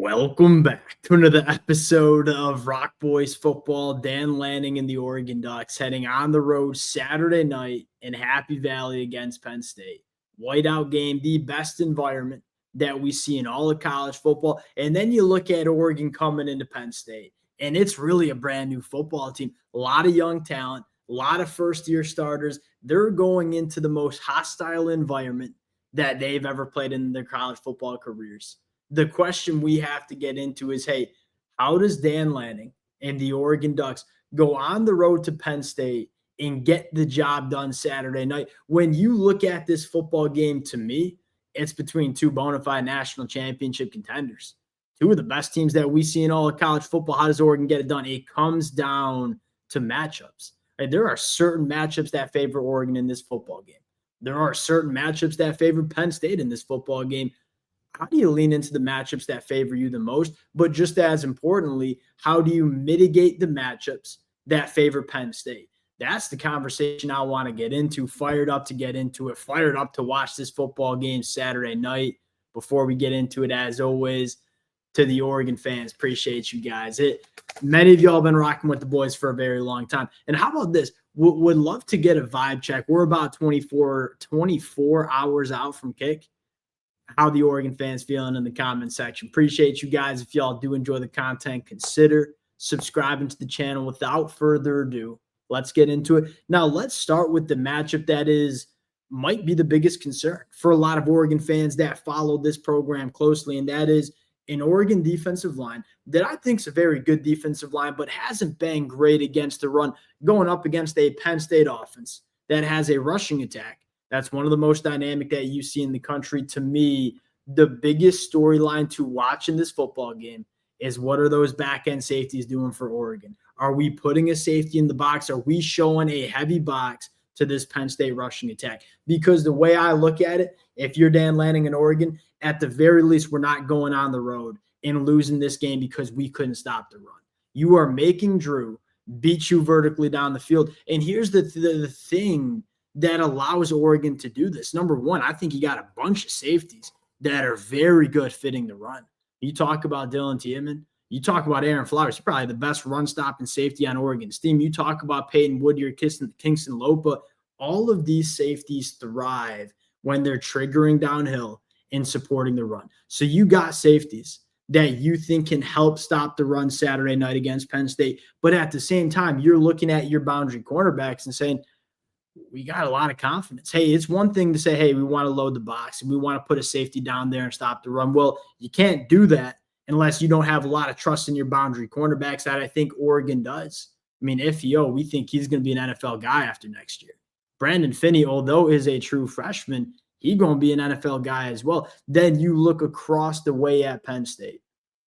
Welcome back to another episode of Rock Boys Football. Dan Lanning and the Oregon Ducks heading on the road Saturday night in Happy Valley against Penn State. Whiteout game, the best environment that we see in all of college football. And then you look at Oregon coming into Penn State, and it's really a brand new football team. A lot of young talent, a lot of first-year starters. They're going into the most hostile environment that they've ever played in their college football careers. The question we have to get into is, hey, how does Dan Lanning and the Oregon Ducks go on the road to Penn State and get the job done Saturday night? When you look at this football game, to me, it's between two bona fide national championship contenders, two of the best teams that we see in all of college football. How does Oregon get it done? It comes down to matchups. Right? There are certain matchups that favor Oregon in this football game. There are certain matchups that favor Penn State in this football game. How do you lean into the matchups that favor you the most? But just as importantly, how do you mitigate the matchups that favor Penn State? That's the conversation I want to get into. Fired up to get into it. Fired up to watch this football game Saturday night. Before we get into it, as always, to the Oregon fans, appreciate you guys. Many of y'all have been rocking with the boys for a very long time. And how about this? Would love to get a vibe check. We're about 24 hours out from kick. How the Oregon fans feeling in the comment section. Appreciate you guys. If y'all do enjoy the content, consider subscribing to the channel. Without further ado, let's get into it. Now, let's start with the matchup that might be the biggest concern for a lot of Oregon fans that follow this program closely, and that is an Oregon defensive line that I think is a very good defensive line, but hasn't been great against the run, going up against a Penn State offense that has a rushing attack. That's one of the most dynamic that you see in the country. To me, the biggest storyline to watch in this football game is what are those back-end safeties doing for Oregon? Are we putting a safety in the box? Are we showing a heavy box to this Penn State rushing attack? Because the way I look at it, if you're Dan Lanning in Oregon, at the very least, we're not going on the road and losing this game because we couldn't stop the run. You are making Drew beat you vertically down the field. And here's the thing that allows Oregon to do this. Number one, I think you got a bunch of safeties that are very good fitting the run. You talk about Dylan Tiedemann. You talk about Aaron Flowers. He's probably the best run-stopping safety on Oregon's team. You talk about Peyton Woodyard, Kingston Lopa. All of these safeties thrive when they're triggering downhill and supporting the run. So you got safeties that you think can help stop the run Saturday night against Penn State. But at the same time, you're looking at your boundary cornerbacks and saying, we got a lot of confidence. Hey, it's one thing to say, hey, we want to load the box and we want to put a safety down there and stop the run. Well, you can't do that unless you don't have a lot of trust in your boundary cornerbacks that I think Oregon does. I mean, Ifio, we think he's going to be an NFL guy after next year. Brandon Finney, although is a true freshman, he's going to be an NFL guy as well. Then you look across the way at Penn State.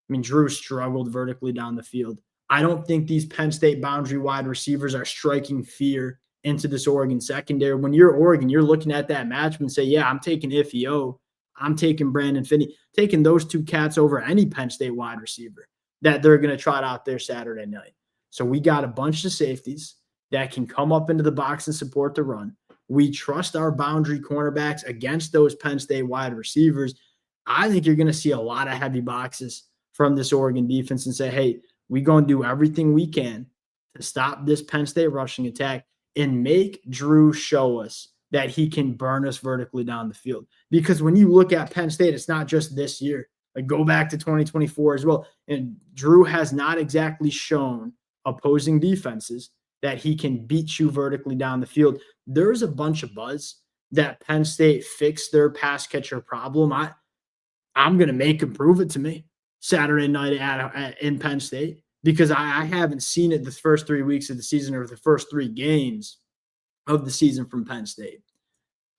I mean, Drew struggled vertically down the field. I don't think these Penn State boundary wide receivers are striking fear into this Oregon secondary. When you're Oregon, you're looking at that matchup and say, yeah, I'm taking Ifio. I'm taking Brandon Finney, taking those two cats over any Penn State wide receiver that they're going to trot out there Saturday night. So we got a bunch of safeties that can come up into the box and support the run. We trust our boundary cornerbacks against those Penn State wide receivers. I think you're going to see a lot of heavy boxes from this Oregon defense and say, hey, we're going to do everything we can to stop this Penn State rushing attack and make Drew show us that he can burn us vertically down the field. Because when you look at Penn State, it's not just this year. Like, go back to 2024 as well. And Drew has not exactly shown opposing defenses that he can beat you vertically down the field. There's a bunch of buzz that Penn State fixed their pass catcher problem. I'm going to make him prove it to me Saturday night in Penn State, because I haven't seen it the first 3 weeks of the season or the first 3 games of the season from Penn State.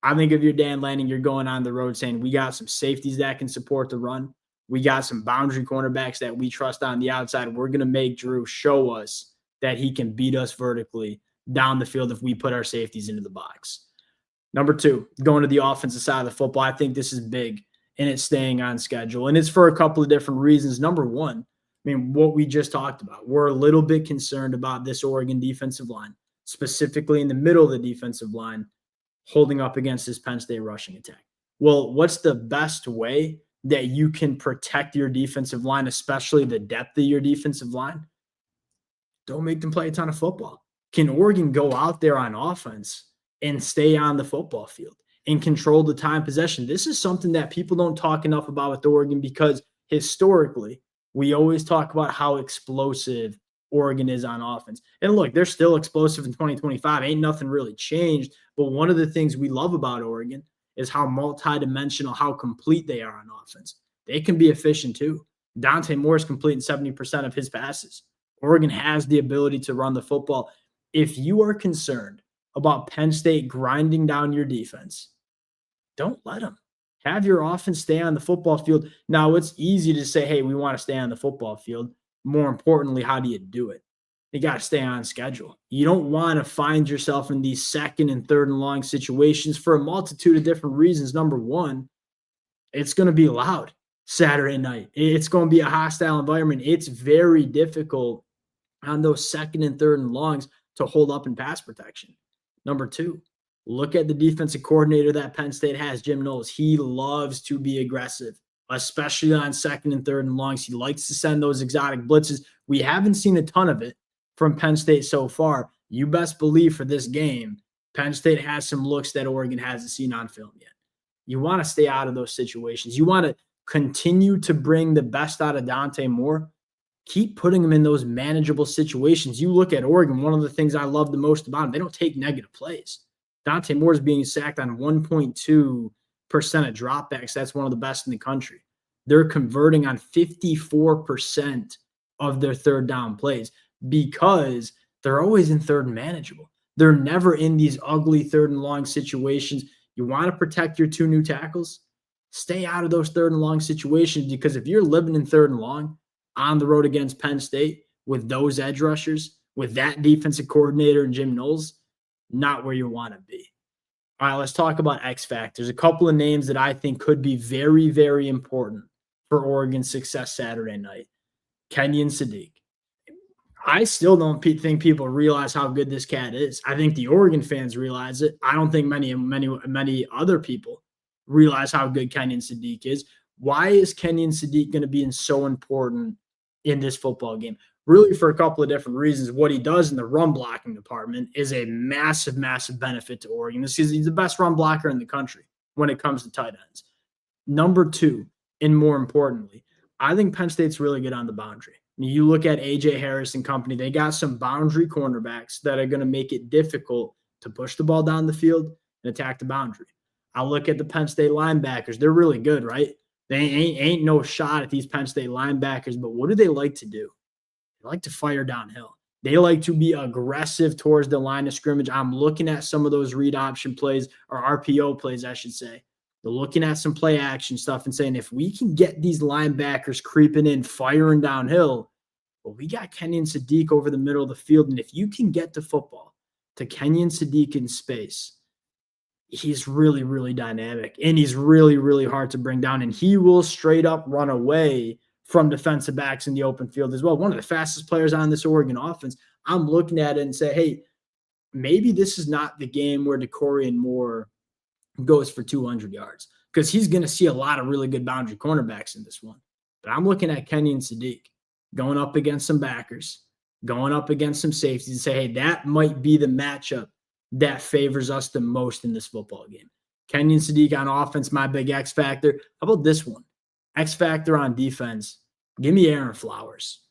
I think if you're Dan Lanning, you're going on the road saying we got some safeties that can support the run. We got some boundary cornerbacks that we trust on the outside. We're going to make Drew show us that he can beat us vertically down the field if we put our safeties into the box. Number 2, going to the offensive side of the football, I think this is big, and it's staying on schedule. And it's for a couple of different reasons. Number 1, I mean, what we just talked about. We're a little bit concerned about this Oregon defensive line, specifically in the middle of the defensive line, holding up against this Penn State rushing attack. Well, what's the best way that you can protect your defensive line, especially the depth of your defensive line, don't make them play a ton of football. Can Oregon go out there on offense and stay on the football field and control the time possession? This is something that people don't talk enough about with Oregon, because historically, we always talk about how explosive Oregon is on offense. And look, they're still explosive in 2025. Ain't nothing really changed. But one of the things we love about Oregon is how multidimensional, how complete they are on offense. They can be efficient too. Dante Moore is completing 70% of his passes. Oregon has the ability to run the football. If you are concerned about Penn State grinding down your defense, don't let them. Have your offense stay on the football field. Now, it's easy to say, hey, we want to stay on the football field. More importantly, how do you do it? You got to stay on schedule. You don't want to find yourself in these second and third and long situations for a multitude of different reasons. Number one, it's going to be loud Saturday night. It's going to be a hostile environment. It's very difficult on those second and third and longs to hold up in pass protection. Number two, look at the defensive coordinator that Penn State has, Jim Knowles. He loves to be aggressive, especially on second and third and longs. He likes to send those exotic blitzes. We haven't seen a ton of it from Penn State so far. You best believe for this game, Penn State has some looks that Oregon hasn't seen on film yet. You want to stay out of those situations. You want to continue to bring the best out of Dante Moore. Keep putting him in those manageable situations. You look at Oregon, one of the things I love the most about them, they don't take negative plays. Dante Moore is being sacked on 1.2% of dropbacks. That's one of the best in the country. They're converting on 54% of their third down plays because they're always in third and manageable. They're never in these ugly third and long situations. You want to protect your two new tackles? Stay out of those third and long situations, because if you're living in third and long on the road against Penn State with those edge rushers, with that defensive coordinator and Jim Knowles, not where you want to be. All right, let's talk about X factors. A couple of names that I think could be very, very important for Oregon's success Saturday night. Kenyon Sadiq. I still don't think people realize how good this cat is. I think the Oregon fans realize it. I don't think many other people realize how good Kenyon Sadiq is. Why is Kenyon Sadiq going to be so important in this football game? Really, for a couple of different reasons. What he does in the run blocking department is a massive, massive benefit to Oregon. He's the best run blocker in the country when it comes to tight ends. Number two, and more importantly, I think Penn State's really good on the boundary. I mean, you look at A.J. Harris and company, they got some boundary cornerbacks that are going to make it difficult to push the ball down the field and attack the boundary. I look at the Penn State linebackers. They're really good, right? They ain't no shot at these Penn State linebackers, but what do they like to do? They like to fire downhill. They like to be aggressive towards the line of scrimmage. I'm looking at some of those read option plays, or RPO plays, I should say. They're looking at some play action stuff and saying, if we can get these linebackers creeping in, firing downhill, well, we got Kenyon Sadiq over the middle of the field. And if you can get the football to Kenyon Sadiq in space, he's really, really dynamic, and he's really, really hard to bring down. And he will straight up run away from defensive backs in the open field as well. One of the fastest players on this Oregon offense. I'm looking at it and say, hey, maybe this is not the game where DeCorian Moore goes for 200 yards, because he's going to see a lot of really good boundary cornerbacks in this one. But I'm looking at Kenyon Sadiq going up against some backers, going up against some safeties, and say, hey, that might be the matchup that favors us the most in this football game. Kenyon Sadiq on offense, my big X factor. How about this one? X factor on defense. Give me Aaron Flowers.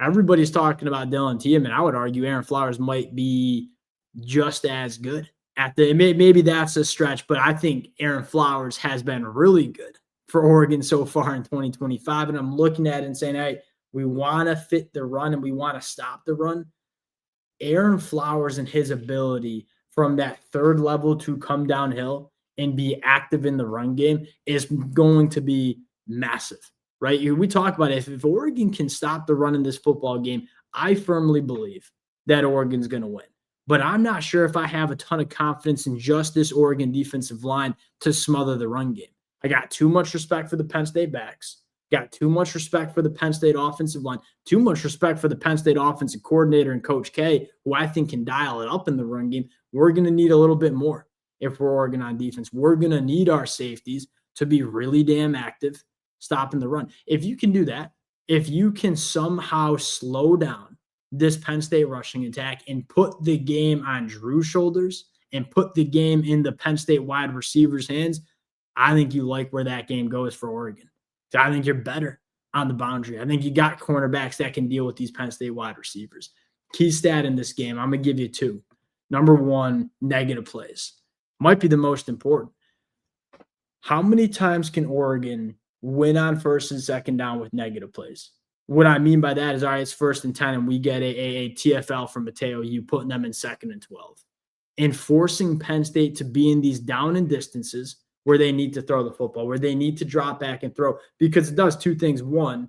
Everybody's talking about Dylan Tiemann. I would argue Aaron Flowers might be just as good. Maybe that's a stretch, but I think Aaron Flowers has been really good for Oregon so far in 2025. And I'm looking at it and saying, hey, we want to fit the run and we want to stop the run. Aaron Flowers and his ability from that third level to come downhill and be active in the run game is going to be massive, right? We talk about it. If Oregon can stop the run in this football game, I firmly believe that Oregon's going to win. But I'm not sure if I have a ton of confidence in just this Oregon defensive line to smother the run game. I got too much respect for the Penn State backs. Got too much respect for the Penn State offensive line. Too much respect for the Penn State offensive coordinator and Coach K, who I think can dial it up in the run game. We're going to need a little bit more if we're Oregon on defense. We're going to need our safeties to be really damn active, stopping the run. If you can do that, if you can somehow slow down this Penn State rushing attack and put the game on Drew's shoulders and put the game in the Penn State wide receivers' hands, I think you like where that game goes for Oregon. So I think you're better on the boundary. I think you got cornerbacks that can deal with these Penn State wide receivers. Key stat in this game, I'm going to give you two. Number one, negative plays. Might be the most important. How many times can Oregon win on first and second down with negative plays? What I mean by that is, all right, it's 1st and 10, and we get a TFL from Mateo, you putting them in 2nd and 12. And forcing Penn State to be in these down and distances where they need to throw the football, where they need to drop back and throw, because it does two things. One,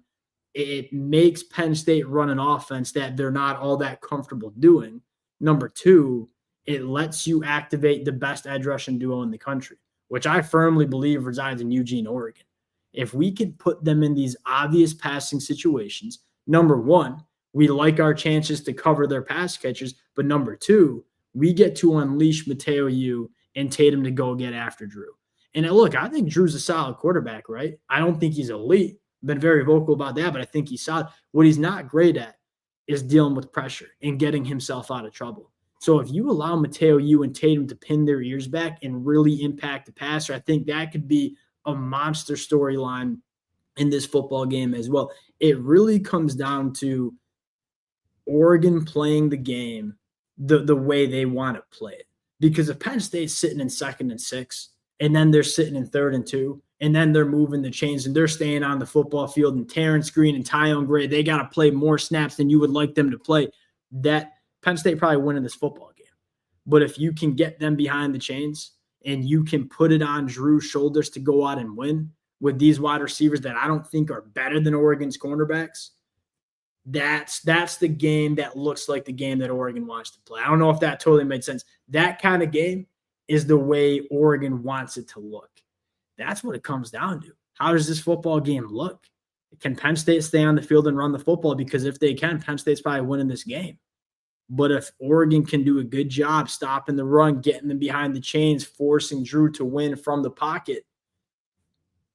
it makes Penn State run an offense that they're not all that comfortable doing. Number two, it lets you activate the best edge rushing duo in the country, which I firmly believe resides in Eugene, Oregon. If we could put them in these obvious passing situations, number one, we like our chances to cover their pass catchers, but number two, we get to unleash Mateo Yu and Tatum to go get after Drew. And look, I think Drew's a solid quarterback, right? I don't think he's elite. Been very vocal about that, but I think he's solid. What he's not great at is dealing with pressure and getting himself out of trouble. So if you allow Mateo Yu and Tatum to pin their ears back and really impact the passer, I think that could be a monster storyline in this football game as well. It really comes down to Oregon playing the game the way they want to play it. Because if Penn State's sitting in 2nd and 6, and then they're sitting in 3rd and 2, and then they're moving the chains and they're staying on the football field, and Terrence Green and Tyon Gray, they got to play more snaps than you would like them to play, that Penn State probably winning this football game. But if you can get them behind the chains and you can put it on Drew's shoulders to go out and win with these wide receivers that I don't think are better than Oregon's cornerbacks, that's the game that looks like the game that Oregon wants to play. I don't know if that totally made sense. That kind of game is the way Oregon wants it to look. That's what it comes down to. How does this football game look? Can Penn State stay on the field and run the football? Because if they can, Penn State's probably winning this game. But if Oregon can do a good job stopping the run, getting them behind the chains, forcing Drew to win from the pocket,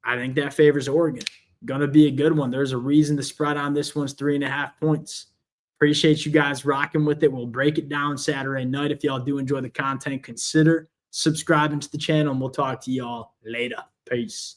I think that favors Oregon. Going to be a good one. There's a reason the spread on this one's 3.5 points. Appreciate you guys rocking with it. We'll break it down Saturday night. If y'all do enjoy the content, consider subscribing to the channel, and we'll talk to y'all later. Peace.